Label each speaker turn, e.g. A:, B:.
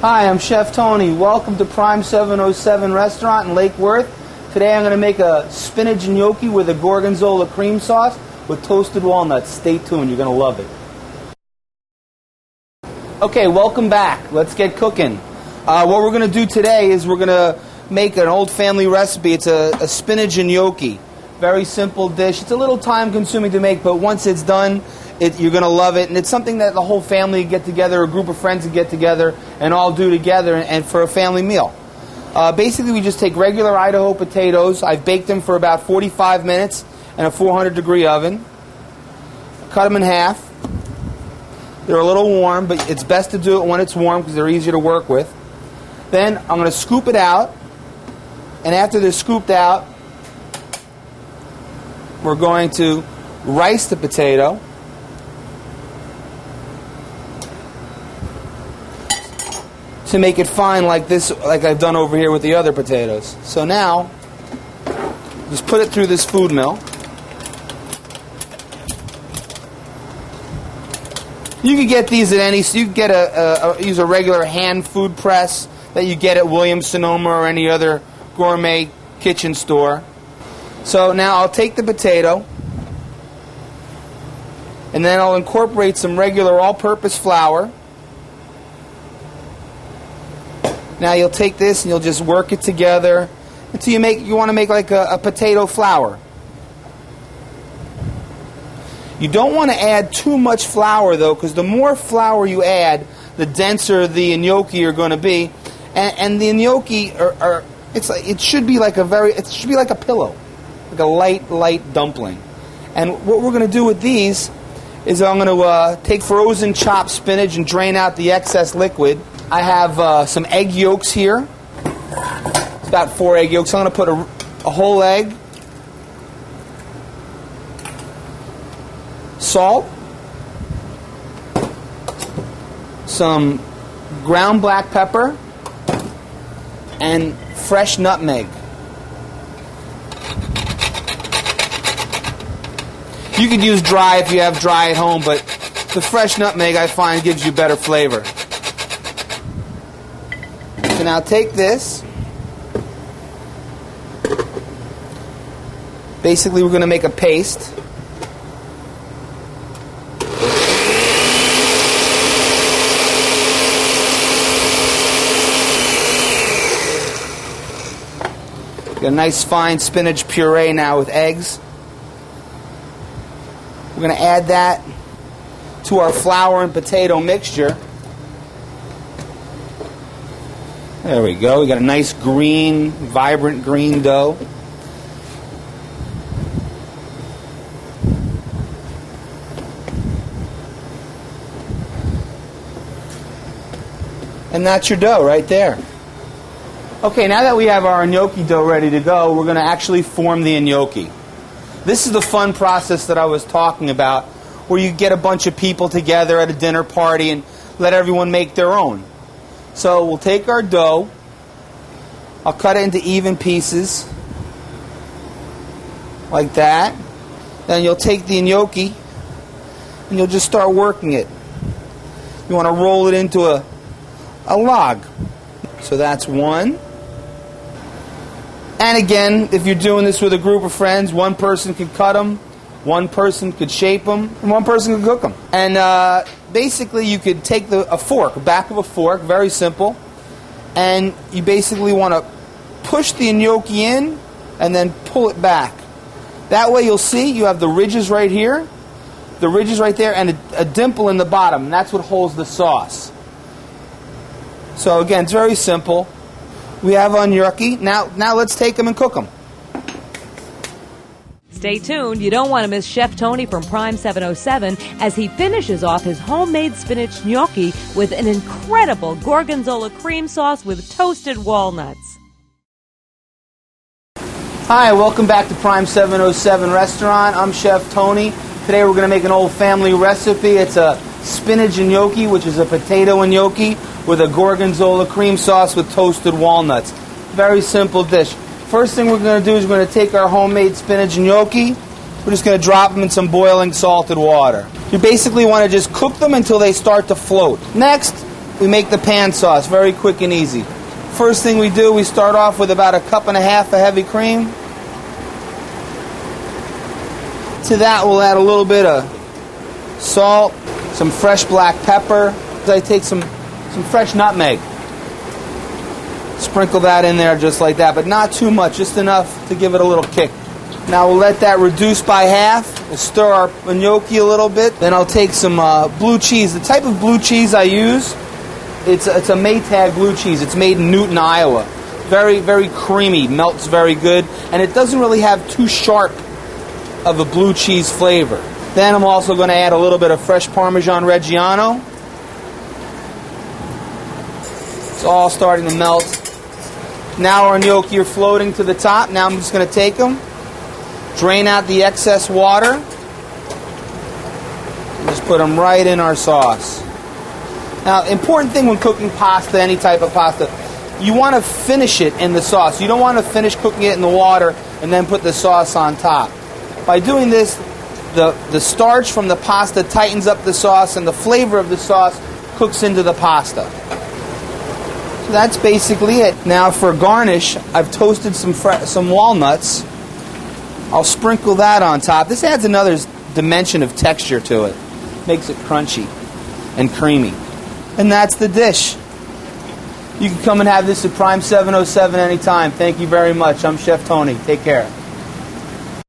A: Hi, I'm Chef Tony. Welcome to Prime 707 Restaurant in Lake Worth. Today I'm going to make a spinach gnocchi with a Gorgonzola cream sauce with toasted walnuts. Stay tuned, you're going to love it. Okay, welcome back. Let's get cooking. What we're going to do today is we're going to make an old family recipe. It's a spinach gnocchi. Very simple dish. It's a little time consuming to make, but once it's done, you're going to love it. And it's something that the whole family get together, a group of friends get together, and all do together and for a family meal. Basically, we just take regular Idaho potatoes. I've baked them for about 45 minutes in a 400-degree oven. Cut them in half. They're a little warm, but it's best to do it when it's warm because they're easier to work with. Then I'm going to scoop it out. And after they're scooped out, we're going to rice the potato. To make it fine like this, like I've done over here with the other potatoes. So now, just put it through this food mill. You can get these at any, so you can get use a regular hand food press that you get at Williams-Sonoma or any other gourmet kitchen store. So now I'll take the potato, and then I'll incorporate some regular all-purpose flour. Now you'll take this and you'll just work it together until you want to make like a potato flour. You don't want to add too much flour though, because the more flour you add, the denser the gnocchi are going to be, and the gnocchi it should be like a pillow, like a light dumpling. And what we're going to do with these is I'm going to take frozen chopped spinach and drain out the excess liquid. I have some egg yolks here. It's about 4 egg yolks. I'm going to put a whole egg, salt, some ground black pepper, and fresh nutmeg. You could use dry if you have dry at home, but the fresh nutmeg I find gives you better flavor. So now take this. Basically, we're going to make a paste. Got a nice fine spinach puree now with eggs. We're going to add that to our flour and potato mixture. There we go. We got a nice green, vibrant green dough. And that's your dough right there. Okay, now that we have our gnocchi dough ready to go, we're going to actually form the gnocchi. This is the fun process that I was talking about, where you get a bunch of people together at a dinner party and let everyone make their own. So we'll take our dough, I'll cut it into even pieces, like that. Then you'll take the gnocchi and you'll just start working it. You want to roll it into a log. So that's one. And again, if you're doing this with a group of friends, one person could cut them, one person could shape them, and one person could cook them. And basically you could take a fork, back of a fork, very simple, and you basically want to push the gnocchi in and then pull it back. That way you'll see you have the ridges right here, the ridges right there, and a dimple in the bottom, and that's what holds the sauce. So again, it's very simple. We have our gnocchi. Now let's take them and cook them.
B: Stay tuned. You don't want to miss Chef Tony from Prime 707 as he finishes off his homemade spinach gnocchi with an incredible Gorgonzola cream sauce with toasted walnuts.
A: Hi, welcome back to Prime 707 Restaurant. I'm Chef Tony. Today we're going to make an old family recipe. It's a spinach gnocchi, which is a potato gnocchi with a Gorgonzola cream sauce with toasted walnuts. Very simple dish. First thing we're going to do is we're going to take our homemade spinach gnocchi. We're just going to drop them in some boiling salted water. You basically want to just cook them until they start to float. Next, we make the pan sauce, very quick and easy. First thing we do, we start off with about 1.5 cups of heavy cream. To that, we'll add a little bit of salt, some fresh black pepper. I take some fresh nutmeg. Sprinkle that in there just like that, but not too much, just enough to give it a little kick. Now we'll let that reduce by half. We'll stir our gnocchi a little bit. Then I'll take some blue cheese. The type of blue cheese I use, it's a Maytag blue cheese. It's made in Newton, Iowa. Very, very creamy, melts very good, and it doesn't really have too sharp of a blue cheese flavor. Then I'm also going to add a little bit of fresh Parmesan Reggiano. It's all starting to melt. Now our gnocchi are floating to the top. Now I'm just going to take them, drain out the excess water, and just put them right in our sauce. Now, important thing when cooking pasta, any type of pasta, you want to finish it in the sauce. You don't want to finish cooking it in the water and then put the sauce on top. By doing this, the starch from the pasta tightens up the sauce, and the flavor of the sauce cooks into the pasta. So that's basically it. Now for garnish, I've toasted some walnuts. I'll sprinkle that on top. This adds another dimension of texture to it. Makes it crunchy and creamy. And that's the dish. You can come and have this at Prime 707 anytime. Thank you very much. I'm Chef Tony. Take care.